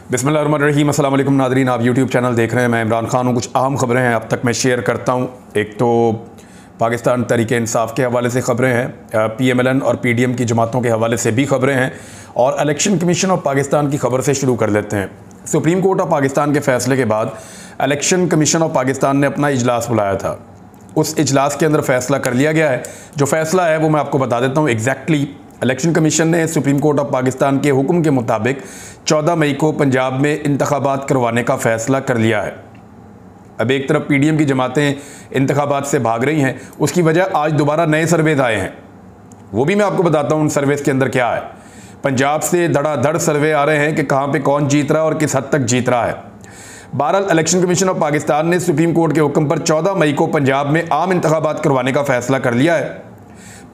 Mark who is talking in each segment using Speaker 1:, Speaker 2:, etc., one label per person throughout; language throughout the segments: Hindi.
Speaker 1: बिस्मिल्लाहिर्रहमानिर्रहीम। अस्सलाम वालेकुम नादरीन, आप यूट्यूब चैनल देख रहे हैं। मैं इमरान खान हूँ। कुछ अहम ख़बरें हैं अब तक मैं शेयर करता हूँ। एक तो पाकिस्तान तहरीक-ए-इंसाफ के हवाले से ख़बरें हैं, PMLN और PDM की जमातों के हवाले से भी ख़बरें हैं, और इलेक्शन कमीशन ऑफ पाकिस्तान की ख़बर से शुरू कर लेते हैं। सुप्रीम कोर्ट ऑफ पाकिस्तान के फ़ैसले के बाद इलेक्शन कमीशन ऑफ पाकिस्तान ने अपना इजलास बुलाया था। उस इजलास के अंदर फ़ैसला कर लिया गया है। जो फ़ैसला है वो मैं आपको बता देता हूँ एग्जैक्टली। इलेक्शन कमीशन ने सुप्रीम कोर्ट ऑफ पाकिस्तान के हुक्म के मुताबिक 14 मई को पंजाब में इंतखाबात करवाने का फ़ैसला कर लिया है। अब एक तरफ PDM की जमातें इंतखाबात से भाग रही हैं, उसकी वजह आज दोबारा नए सर्वेज आए हैं। वो भी मैं आपको बताता हूँ उन सर्वेज के अंदर क्या है। पंजाब से धड़ाधड़ सर्वे आ रहे हैं कि कहाँ पे कौन जीत रहा है और किस हद तक जीत रहा है। बहरहाल इलेक्शन कमीशन ऑफ पाकिस्तान ने सुप्रीम कोर्ट के हुक्म पर 14 मई को पंजाब में आम इंतखाबात करवाने का फ़ैसला कर लिया है।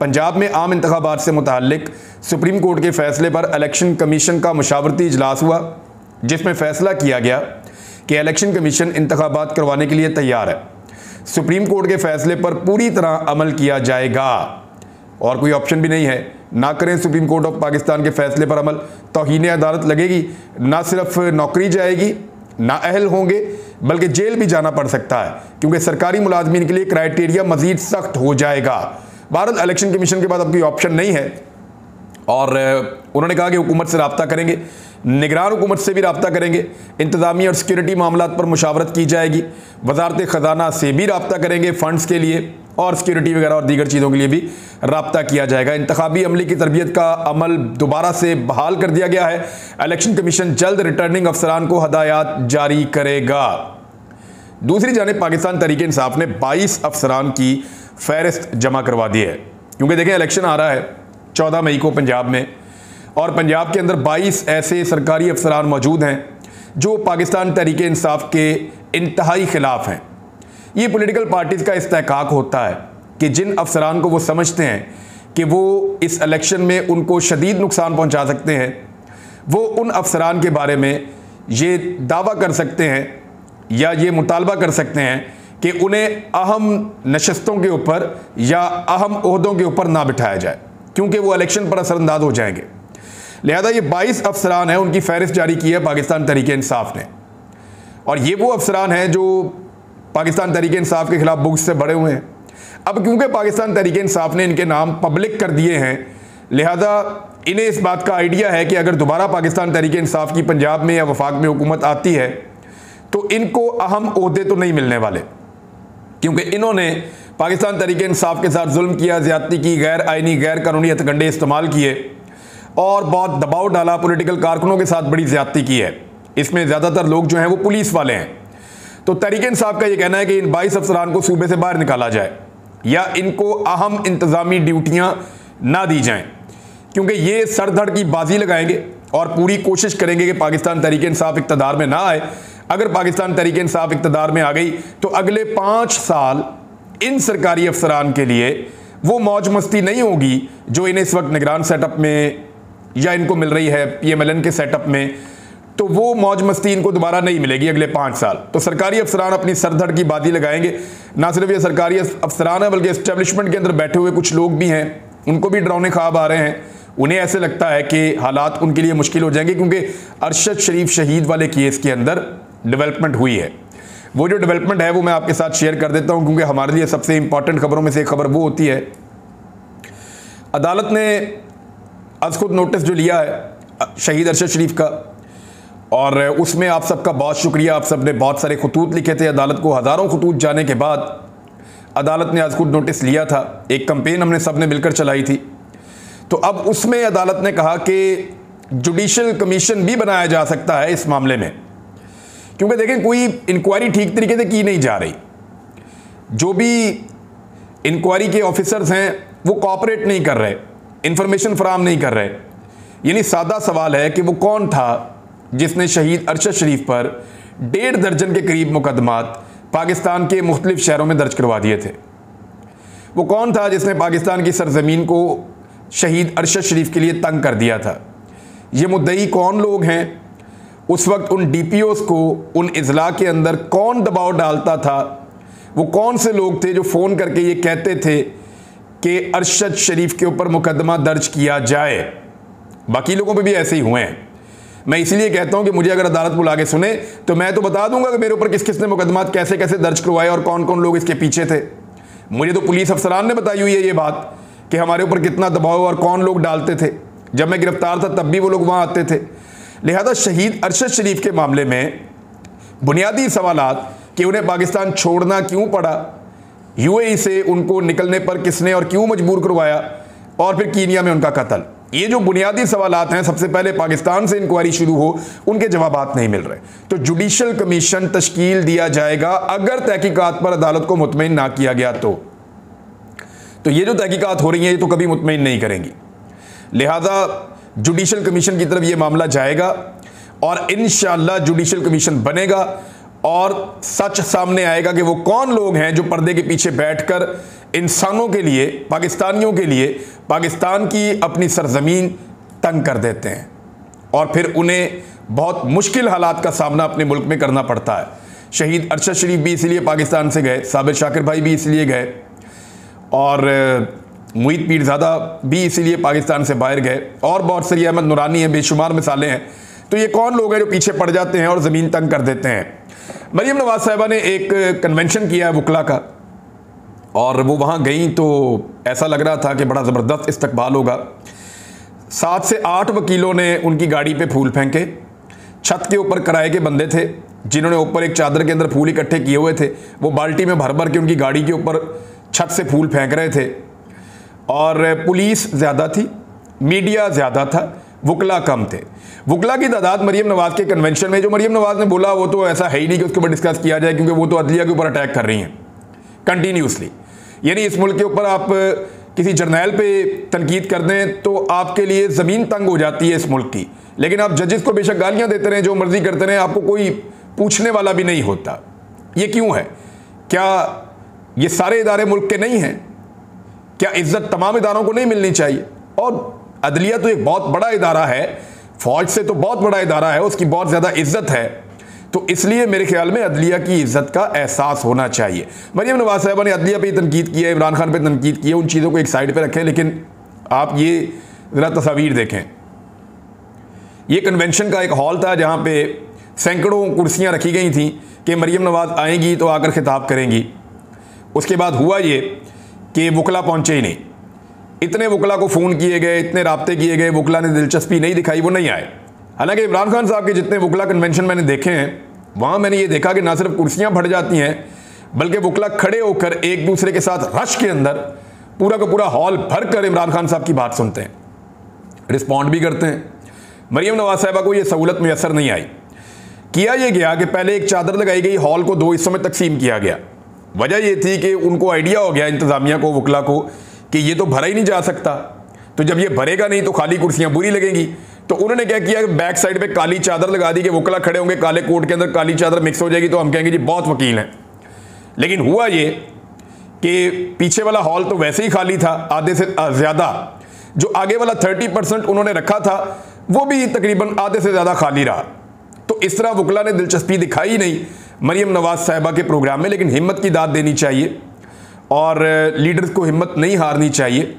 Speaker 1: पंजाब में आम इंतखाबात से मुताल्लिक सुप्रीम कोर्ट के फ़ैसले पर इलेक्शन कमीशन का मशावरती इजलास हुआ, जिसमें फ़ैसला किया गया कि इलेक्शन कमीशन इंतखाबात करवाने के लिए तैयार है। सुप्रीम कोर्ट के फ़ैसले पर पूरी तरह अमल किया जाएगा और कोई ऑप्शन भी नहीं है। ना करें सुप्रीम कोर्ट ऑफ पाकिस्तान के फ़ैसले पर अमल, तौहीन अदालत लगेगी। ना सिर्फ नौकरी जाएगी, ना अहल होंगे, बल्कि जेल भी जाना पड़ सकता है, क्योंकि सरकारी मुलाजमीन के लिए क्राइटेरिया मज़ीद सख्त हो जाएगा। भारत इलेक्शन कमीशन के बाद अब कोई ऑप्शन नहीं है, और उन्होंने कहा कि हुकूमत से रब्ता करेंगे, निगरान हुकूमत से भी रब्ता करेंगे, इंतज़ामी और सिक्योरिटी मामलात पर मुशावरत की जाएगी, वजारत ख़जाना से भी रब्ता करेंगे फ़ंड्स के लिए, और सिक्योरिटी वगैरह और दीगर चीज़ों के लिए भी रब्ता किया जाएगा। इंतखाबी अमली की तरबियत का अमल दोबारा से बहाल कर दिया गया है। इलेक्शन कमीशन जल्द रिटर्निंग अफसरान को हदायत जारी करेगा। दूसरी जानिब पाकिस्तान तहरीक-ए-इंसाफ ने 22 अफसरान की फ़हरिस्त जमा करवा दी है, क्योंकि देखें इलेक्शन आ रहा है 14 मई को पंजाब में, और पंजाब के अंदर 22 ऐसे सरकारी अफसरान मौजूद हैं जो पाकिस्तान तहरीक-ए-इंसाफ के इंतहाई ख़िलाफ़ हैं। ये पॉलिटिकल पार्टीज़ का इस्तेहकाक होता है कि जिन अफसरान को वो समझते हैं कि वो इस इलेक्शन में उनको शदीद नुकसान पहुंचा सकते हैं, वो उन अफसरान के बारे में ये दावा कर सकते हैं या ये मुतालबा कर सकते हैं कि उन्हें अहम नशस्तों के ऊपर या अहम ओहदों के ऊपर ना बिठाया जाए, क्योंकि वो इलेक्शन पर असरअंदाज हो जाएंगे। लिहाजा ये 22 अफसरान हैं, उनकी फ़हरिस्त जारी की है पाकिस्तान तहरीक-ए-इंसाफ ने, और ये वो अफसरान हैं जो पाकिस्तान तहरीक-ए-इंसाफ के ख़िलाफ़ बुग़्ज़ से बढ़े हुए हैं। अब क्योंकि पाकिस्तान तहरीक-ए-इंसाफ ने इनके नाम पब्लिक कर दिए हैं, लिहाजा इन्हें इस बात का आइडिया है कि अगर दोबारा पाकिस्तान तहरीक-ए-इंसाफ की पंजाब में या वफाक में हुकूमत आती है तो इनको अहम ओहदे तो नहीं मिलने वाले, क्योंकि इन्होंने पाकिस्तान तहरीक-ए-इंसाफ के साथ जुल्म किया, ज़्यादती की, गैर आइनी गैर कानूनी हथकंडे इस्तेमाल किए और बहुत दबाव डाला, पॉलिटिकल कारकुनों के साथ बड़ी ज़्यादती की है। इसमें ज़्यादातर लोग जो हैं वो पुलिस वाले हैं। तो तहरीक-ए-इंसाफ का ये कहना है कि इन 22 अफसरान को सूबे से बाहर निकाला जाए या इनको अहम इंतज़ामी ड्यूटियाँ ना दी जाएँ, क्योंकि ये सरधड़ की बाजी लगाएंगे और पूरी कोशिश करेंगे कि पाकिस्तान तहरीक-ए-इंसाफ इक़्तिदार में ना आए। अगर पाकिस्तान तहरीक-ए-इंसाफ इक़्तिदार में आ गई तो अगले 5 साल इन सरकारी अफसरान के लिए वो मौज मस्ती नहीं होगी जो इन्हें इस वक्त निगरान सेटअप में या इनको मिल रही है PMLN के सेटअप में। तो वो मौज मस्ती इनको दोबारा नहीं मिलेगी अगले 5 साल। तो सरकारी अफसरान अपनी सरधड़ की बाजी लगाएंगे। ना सिर्फ ये सरकारी अफसरान है, बल्कि इस्टेब्लिशमेंट के अंदर बैठे हुए कुछ लोग भी हैं, उनको भी डरावने ख्वाब आ रहे हैं। उन्हें ऐसे लगता है कि हालात उनके लिए मुश्किल हो जाएंगे, क्योंकि अरशद शरीफ शहीद वाले केस के अंदर डेवलपमेंट हुई है। वो जो डेवलपमेंट है वो मैं आपके साथ शेयर कर देता हूँ, क्योंकि हमारे लिए सबसे इंपॉर्टेंट खबरों में से एक खबर वो होती है। अदालत ने आज खुद नोटिस जो लिया है शहीद अरशद शरीफ का, और उसमें आप सबका बहुत शुक्रिया, आप सब ने बहुत सारे खतूत लिखे थे अदालत को। हज़ारों खतूत जाने के बाद अदालत ने आज खुद नोटिस लिया था। एक कैंपेन हमने सब ने मिलकर चलाई थी। तो अब उसमें अदालत ने कहा कि जुडिशल कमीशन भी बनाया जा सकता है इस मामले में, क्योंकि देखें कोई इंक्वायरी ठीक तरीके से की नहीं जा रही। जो भी इंक्वायरी के ऑफिसर्स हैं वो कोऑपरेट नहीं कर रहे, इंफॉर्मेशन फराहम नहीं कर रहे। यानी सादा सवाल है कि वो कौन था जिसने शहीद अरशद शरीफ पर 1.5 दर्जन के करीब मुकदमात पाकिस्तान के मुख्तलिफ शहरों में दर्ज करवा दिए थे। वो कौन था जिसने पाकिस्तान की सरजमीन को शहीद अरशद शरीफ के लिए तंग कर दिया था। ये मुद्दई कौन लोग हैं, उस वक्त उन DPOs को उन इजला के अंदर कौन दबाव डालता था, वो कौन से लोग थे जो फ़ोन करके ये कहते थे कि अरशद शरीफ के ऊपर मुकदमा दर्ज किया जाए। बाकी लोगों पे भी ऐसे ही हुए हैं। मैं इसलिए कहता हूं कि मुझे अगर अदालत बुला के सुने तो मैं तो बता दूंगा कि मेरे ऊपर किस किस ने मुकदमात कैसे कैसे दर्ज करवाए और कौन कौन लोग इसके पीछे थे। मुझे तो पुलिस अफसरान ने बताई हुई है ये बात कि हमारे ऊपर कितना दबाव और कौन लोग डालते थे। जब मैं गिरफ्तार था तब भी वो लोग वहाँ आते थे। लिहाजा शहीद अरशद शरीफ के मामले में बुनियादी सवालात कि उन्हें पाकिस्तान छोड़ना क्यों पड़ा, यूएई से उनको निकलने पर किसने और क्यों मजबूर करवाया, और फिर कीनिया में उनका कत्ल, ये जो बुनियादी सवालात हैं सबसे पहले पाकिस्तान से इंक्वायरी शुरू हो, उनके जवाबात नहीं मिल रहे। तो जुडिशल कमीशन तश्कील दिया जाएगा अगर तहकीकात पर अदालत को मुतमईन ना किया गया तो ये जो तहकीकात हो रही हैं ये तो कभी मुतमईन नहीं करेंगी। लिहाजा जुडिशल कमीशन की तरफ ये मामला जाएगा और इंशाअल्लाह जुडिशल कमीशन बनेगा और सच सामने आएगा कि वो कौन लोग हैं जो पर्दे के पीछे बैठकर इंसानों के लिए, पाकिस्तानियों के लिए पाकिस्तान की अपनी सरजमीन तंग कर देते हैं और फिर उन्हें बहुत मुश्किल हालात का सामना अपने मुल्क में करना पड़ता है। शहीद अरशद शरीफ भी इसलिए पाकिस्तान से गए, साबिर शाकिर भाई भी इसलिए गए और मुईद पीरज़ादा भी इसीलिए पाकिस्तान से बाहर गए और बहुत सारी अहमद नूरानी हैं, बेशुमार मिसालें हैं। तो ये कौन लोग हैं जो पीछे पड़ जाते हैं और ज़मीन तंग कर देते हैं। मरियम नवाज साहिबा ने एक कन्वेंशन किया है वकला का और वो वहाँ गई तो ऐसा लग रहा था कि बड़ा ज़बरदस्त इस्तकबाल होगा। 7 से 8 वकीलों ने उनकी गाड़ी पे फूल फेंके। छत के ऊपर किराए के बंदे थे जिन्होंने ऊपर एक चादर के अंदर फूल इकट्ठे किए हुए थे, वो बाल्टी में भर भर के उनकी गाड़ी के ऊपर छत से फूल फेंक रहे थे। और पुलिस ज़्यादा थी, मीडिया ज़्यादा था, वकला कम थे। वकला की तादाद मरियम नवाज़ के कन्वेंशन में, जो मरियम नवाज़ ने बोला वो तो ऐसा है ही नहीं कि उसके ऊपर डिस्कस किया जाए, क्योंकि वो तो अदलिया के ऊपर अटैक कर रही हैं कंटिन्यूसली। यानी इस मुल्क के ऊपर आप किसी जर्नैल पे तनकीद कर दें तो आपके लिए ज़मीन तंग हो जाती है इस मुल्क की, लेकिन आप जजेस को बेशक गालियाँ देते रहें, जो मर्जी करते रहें, आपको कोई पूछने वाला भी नहीं होता। ये क्यों है? क्या ये सारे इदारे मुल्क के नहीं हैं? क्या इज्जत तमाम इदारों को नहीं मिलनी चाहिए? और अदलिया तो एक बहुत बड़ा इदारा है, फौज से तो बहुत बड़ा इदारा है, उसकी बहुत ज़्यादा इज्जत है, तो इसलिए मेरे ख्याल में अदलिया की इज्जत का एहसास होना चाहिए। मरियम नवाज साहिबा ने अदलिया पे तनकीद की है, इमरान खान पे तनकीद की है, उन चीज़ों को एक साइड पे रखें, लेकिन आप ये ज़रा तस्वीर देखें। ये कन्वेंशन का एक हॉल था जहाँ पे सैकड़ों कुर्सियाँ रखी गई थी कि मरियम नवाज आएंगी तो आकर खिताब करेंगी। उसके बाद हुआ ये कि वकला पहुँचे ही नहीं। इतने वकला को फ़ोन किए गए, इतने राब्ते किए गए, वकला ने दिलचस्पी नहीं दिखाई, वो नहीं आए। हालांकि इमरान खान साहब के जितने वकला कन्वेंशन मैंने देखे हैं, वहाँ मैंने ये देखा कि ना सिर्फ कुर्सियाँ भर जाती हैं, बल्कि वकला खड़े होकर एक दूसरे के साथ रश के अंदर पूरा का पूरा हॉल भर कर इमरान खान साहब की बात सुनते हैं, रिस्पॉन्ड भी करते हैं। मरियम नवाज साहिबा को ये सहूलत मैसर नहीं आई। किया ये गया कि पहले एक चादर लगाई गई, हॉल को 2 हिस्सों में तकसीम किया गया। वजह ये थी कि उनको आइडिया हो गया इंतज़ामिया को, वकला को, कि ये तो भरा ही नहीं जा सकता, तो जब ये भरेगा नहीं तो खाली कुर्सियाँ बुरी लगेंगी। तो उन्होंने क्या किया, बैक साइड पे काली चादर लगा दी कि वकला खड़े होंगे, काले कोट के अंदर काली चादर मिक्स हो जाएगी तो हम कहेंगे जी बहुत वकील हैं। लेकिन हुआ ये कि पीछे वाला हॉल तो वैसे ही खाली था, आधे से ज़्यादा। जो आगे वाला 30% उन्होंने रखा था वो भी तकरीबन आधे से ज़्यादा खाली रहा। तो इस तरह वकला ने दिलचस्पी दिखाई नहीं मरियम नवाज साहिबा के प्रोग्राम में। लेकिन हिम्मत की दाद देनी चाहिए और लीडर्स को हिम्मत नहीं हारनी चाहिए।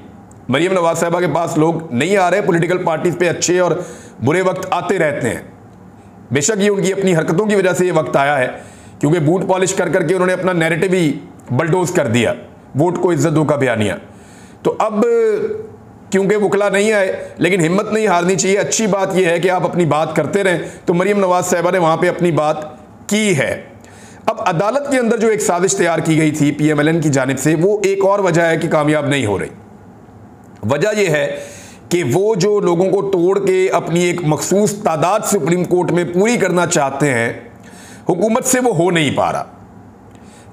Speaker 1: मरियम नवाज साहिबा के पास लोग नहीं आ रहे, पॉलिटिकल पार्टीज़ पे अच्छे और बुरे वक्त आते रहते हैं। बेशक ये उनकी अपनी हरकतों की वजह से ये वक्त आया है, क्योंकि बूट पॉलिश कर करके उन्होंने अपना नैरेटिव ही बलडोज कर दिया, वोट को इज्जत दो का बयानिया। तो अब क्योंकि वकला नहीं आए, लेकिन हिम्मत नहीं हारनी चाहिए। अच्छी बात यह है कि आप अपनी बात करते रहें, तो मरियम नवाज साहिबा ने वहाँ पर अपनी बात की है। अब अदालत के अंदर जो एक साजिश तैयार की गई थी PMLN की जानिब से, वो एक और वजह है कि कामयाब नहीं हो रही। वजह यह है कि वो जो लोगों को तोड़ के अपनी एक मखसूस तादाद सुप्रीम कोर्ट में पूरी करना चाहते हैं, हुकूमत से वो हो नहीं पा रहा।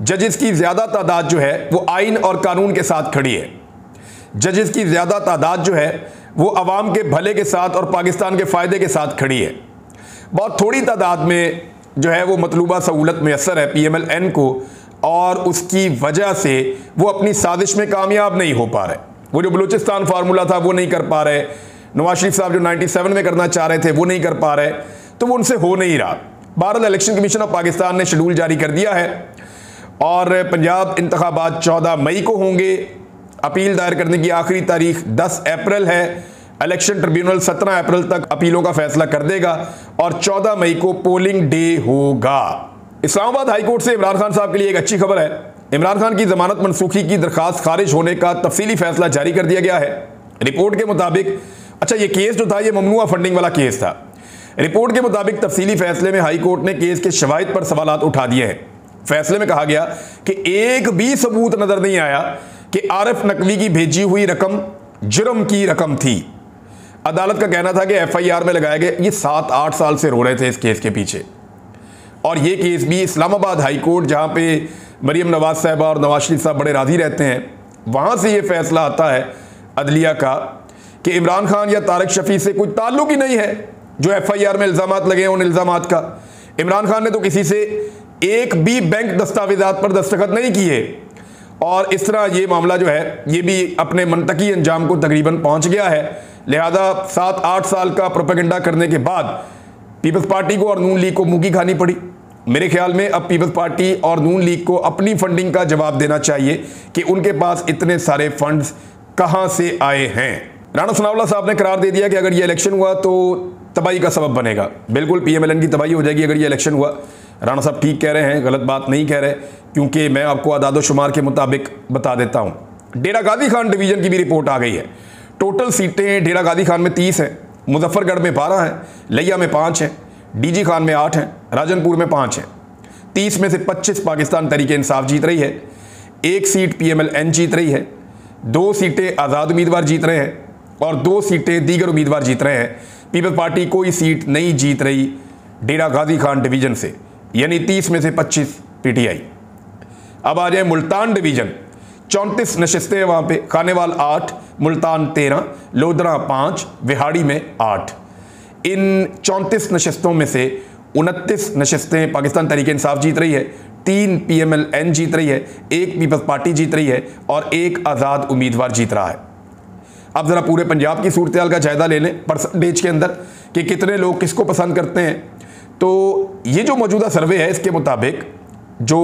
Speaker 1: जजेस की ज़्यादा तादाद जो है वो आइन और कानून के साथ खड़ी है। जजेस की ज़्यादा तादाद जो है वो अवाम के भले के साथ और पाकिस्तान के फ़ायदे के साथ खड़ी है। बहुत थोड़ी तादाद में जो है वो मतलूबा सहूलत मैसर है PMLN को, और उसकी वजह से वो अपनी साजिश में कामयाब नहीं हो पा रहे। वो जो बलूचिस्तान फार्मूला था वो नहीं कर पा रहे, नवाज शरीफ साहब जो 97 में करना चाह रहे थे वो नहीं कर पा रहे, तो वो उनसे हो नहीं रहा। Bharat election commission of Pakistan ने शेड्यूल जारी कर दिया है और पंजाब इंतखाबात 14 मई को होंगे। अपील दायर करने की आखिरी तारीख 10 अप्रैल है। इलेक्शन ट्रिब्यूनल 17 अप्रैल तक अपीलों का फैसला कर देगा और 14 मई को पोलिंग डे होगा। इस्लामाबाद हाईकोर्ट से इमरान खान साहब के लिए एक अच्छी खबर है। इमरान खान की जमानत मनसूखी की दरखास्त खारिज होने का तफसीली फैसला जारी कर दिया गया है। रिपोर्ट के मुताबिक, अच्छा ये केस जो था ये ममनुआ फंडिंग वाला केस था। रिपोर्ट के मुताबिक तफसीली फैसले में हाई कोर्ट ने केस के शवाहिद पर सवालात उठा दिए हैं। फैसले में कहा गया कि एक भी सबूत नजर नहीं आया कि आरिफ नकवी की भेजी हुई रकम जुर्म की रकम थी। अदालत का कहना था कि FIR में लगाए गए, ये 7-8 साल से रो रहे थे इस केस के पीछे, और ये केस भी इस्लामाबाद हाई कोर्ट जहां पे मरियम नवाज साहबा और नवाज शरीफ साहब बड़े राजी रहते हैं, वहां से ये फैसला आता है अदलिया का कि इमरान खान या तारिक शफी से कोई ताल्लुक ही नहीं है जो FIR में इल्जामात लगे हैं उन इल्जामात का। इमरान खान ने तो किसी से एक भी बैंक दस्तावेजात पर दस्तखत नहीं किए, और इस तरह ये मामला जो है ये भी अपने मंतकी अंजाम को तकरीबन पहुंच गया है। लिहाजा 7-8 साल का प्रोपेगेंडा करने के बाद पीपल्स पार्टी को और नून लीग को मुंह की खानी पड़ी। मेरे ख्याल में अब पीपल्स पार्टी और नून लीग को अपनी फंडिंग का जवाब देना चाहिए कि उनके पास इतने सारे फंड्स कहां से आए हैं। राणा सनाउल्लाह साहब ने करार दे दिया कि अगर ये इलेक्शन हुआ तो तबाही का सबब बनेगा। बिल्कुल PMLN की तबाही हो जाएगी अगर ये इलेक्शन हुआ। राणा साहब ठीक कह रहे हैं, गलत बात नहीं कह रहे, क्योंकि मैं आपको आदादो शुमार के मुताबिक बता देता हूं। डेरा गाजी खान डिवीजन की भी रिपोर्ट आ गई है। टोटल सीटें डेरा गाजी खान में 30 हैं, मुजफ्फरगढ़ में 12 हैं, लिया में 5 हैं, DG खान में 8 हैं, राजनपुर में 5 हैं। 30 में से 25 पाकिस्तान तहरीक इंसाफ जीत रही है, 1 सीट PMLN जीत रही है, 2 सीटें आज़ाद उम्मीदवार जीत रहे हैं और 2 सीटें दीगर उम्मीदवार जीत रहे हैं। पीपल्स पार्टी कोई सीट नहीं जीत रही डेरा गाजी खान डिवीजन से, यानी 30 में से 25 PTI। अब आ जाए मुल्तान डिवीजन, 34 नशिस्तें हैं वहाँ पे, खानेवाल 8, मुल्तान 13, लोधरा 5, विहाड़ी में 8। इन 34 नशिस्तों में से 29 नशिस्तें पाकिस्तान तहरीक इंसाफ जीत रही है, 3 PMLN जीत रही है, 1 पीपल्स पार्टी जीत रही है और 1 आज़ाद उम्मीदवार जीत रहा है। अब ज़रा पूरे पंजाब की सूरत हाल का जायज़ा ले लें परसेंटेज के अंदर कि कितने लोग किसको पसंद करते हैं। तो ये जो मौजूदा सर्वे है इसके मुताबिक जो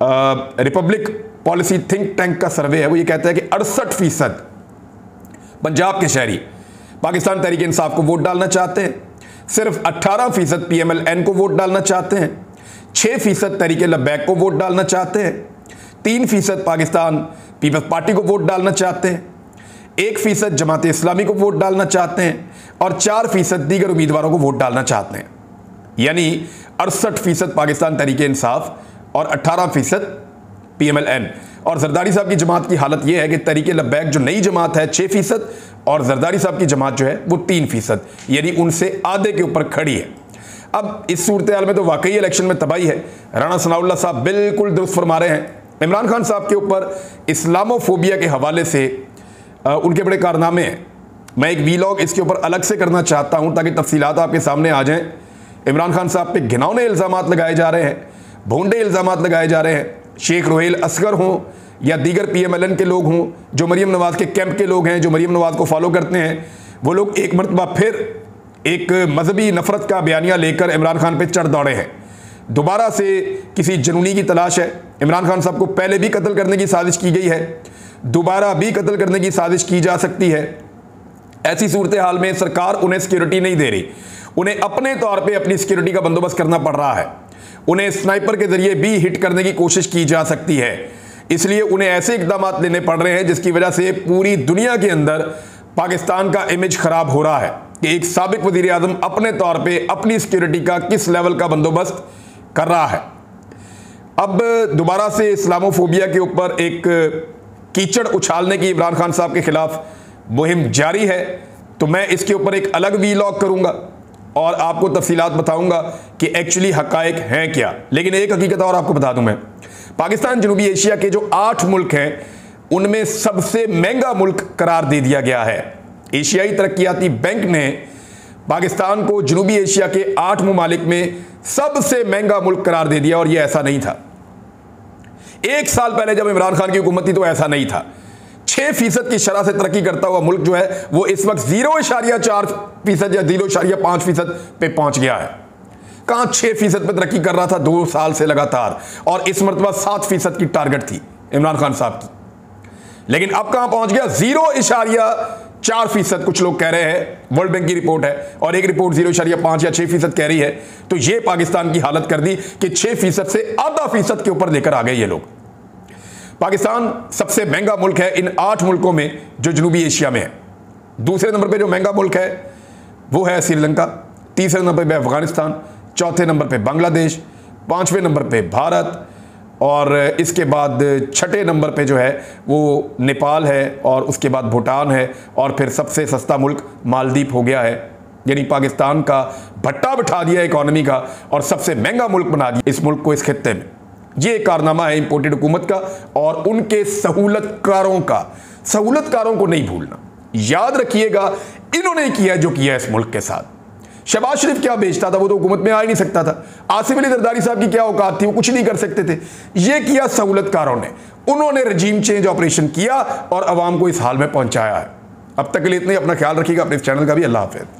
Speaker 1: रिपब्लिक पॉलिसी थिंक टैंक का सर्वे है वो ये कहता है कि 68% पंजाब के शहरी पाकिस्तान तहरीक इंसाफ को वोट डालना चाहते हैं, सिर्फ 18% PMLN को वोट डालना चाहते हैं, 6% तहरीक लब्बैक को वोट डालना चाहते हैं, 3% पाकिस्तान पीपल्स पार्टी को वोट डालना चाहते हैं, 1% जमात इस्लामी को वोट डालना चाहते हैं और 4% दीगर उम्मीदवारों को वोट डालना चाहते हैं। यानी 68% पाकिस्तान तहरीक इंसाफ और 18% PMLN। और जरदारी साहब की जमात की हालत यह है कि तहरीक लब्बैक जो नई जमात है 6% और जरदारी साहब की जमात जो है वो 3%, यानी उनसे आधे के ऊपर खड़ी है। अब इस सूरत हाल में तो वाकई इलेक्शन में तबाही है। राणा सनाउल्लाह साहब बिल्कुल दुरुस्त फरमा रहे हैं। इमरान खान साहब के ऊपर इस्लामोफोबिया के हवाले से उनके बड़े कारनामे हैं। मैं एक वीलॉग इसके ऊपर अलग से करना चाहता हूं ताकि तफसीलात आपके सामने आ जाएं। इमरान खान साहब पे घिनौने इल्ज़ामात लगाए जा रहे हैं, भोंडे इल्ज़ामात लगाए जा रहे हैं। शेख रोहेल असगर हों या दीगर PMLN के लोग हों, जो मरीम नवाज़ के कैंप के लोग हैं, जो मरीम नवाज़ को फॉलो करते हैं, वो लोग एक मरतबा फिर एक मजहबी नफरत का बयानिया लेकर इमरान खान पे चढ़ दौड़े हैं। दोबारा से किसी जनूनी की तलाश है। इमरान खान साहब को पहले भी कत्ल करने की साजिश की गई है, दोबारा भी कत्ल करने की साजिश की जा सकती है। ऐसी सूरत हाल में सरकार उन्हें सिक्योरिटी नहीं दे रही, उन्हें अपने तौर पे अपनी सिक्योरिटी का बंदोबस्त करना पड़ रहा है। उन्हें स्नाइपर के जरिए भी हिट करने की कोशिश की जा सकती है, इसलिए उन्हें ऐसे इकदाम लेने पड़ रहे हैं जिसकी वजह से पूरी दुनिया के अंदर पाकिस्तान का इमेज खराब हो रहा है कि एक साबिक वजीर आजम अपने तौर पे अपनी सिक्योरिटी का किस लेवल का बंदोबस्त कर रहा है। अब दोबारा से इस्लामोफोबिया के ऊपर एक कीचड़ उछालने की इमरान खान साहब के खिलाफ मुहिम जारी है, तो मैं इसके ऊपर एक अलग वीलॉग करूंगा और आपको तफसीलात बताऊंगा कि एक्चुअली हकायक हैं क्या। लेकिन एक हकीकत और आपको बता दूं, मैं पाकिस्तान जनूबी एशिया के जो 8 मुल्क हैं उनमें सबसे महंगा मुल्क करार दे दिया गया है। एशियाई तरक्याती बैंक ने पाकिस्तान को जनूबी एशिया के 8 ममालिक में सबसे महंगा मुल्क करार दे दिया, और यह ऐसा नहीं था। 1 साल पहले जब इमरान खान की हुकूमत थी तो ऐसा नहीं था। 6% की शरह से तरक्की करता हुआ मुल्क जो है वो इस वक्त 0.4% या 0.5% पे पहुंच गया है। कहां 6% पे तरक्की कर रहा था 2 साल से लगातार, और इस मरतबा 7% की टारगेट थी इमरान खान साहब की। लेकिन अब कहां पहुंच गया, 4% कुछ लोग कह रहे हैं, वर्ल्ड बैंक की रिपोर्ट है, और एक रिपोर्ट 0.5 या 6% कह रही है। तो ये पाकिस्तान की हालत कर दी कि 6% से आधा फीसद के ऊपर लेकर आ गए ये लोग। पाकिस्तान सबसे महंगा मुल्क है इन 8 मुल्कों में जो जनूबी एशिया में है। दूसरे नंबर पे जो महंगा मुल्क है वो है श्रीलंका, तीसरे नंबर पे अफगानिस्तान, चौथे नंबर पे बांग्लादेश, 5वें नंबर पे भारत, और इसके बाद 6ठे नंबर पे जो है वो नेपाल है, और उसके बाद भूटान है, और फिर सबसे सस्ता मुल्क मालदीव हो गया है। यानी पाकिस्तान का भट्टा बिठा दिया इकोनॉमी का और सबसे महंगा मुल्क बना दिया इस मुल्क को इस खित्ते में। ये कारनामा है इंपोर्टेड हुकूमत का और उनके सहूलतकारों का। सहूलतकारों को नहीं भूलना, याद रखिएगा इन्होंने किया जो किया इस मुल्क के साथ। शहबाज शरीफ क्या बेचता था, वो तो हुकूमत में आ ही नहीं सकता था। आसिफ अली जरदारी साहब की क्या औकात थी, वो कुछ नहीं कर सकते थे। ये किया सहूलतकारों ने, उन्होंने रजीम चेंज ऑपरेशन किया और अवाम को इस हाल में पहुंचाया है। अब तक के लिए इतने, अपना ख्याल रखिएगा, अपने इस चैनल का भी। अल्लाह हाफिज़।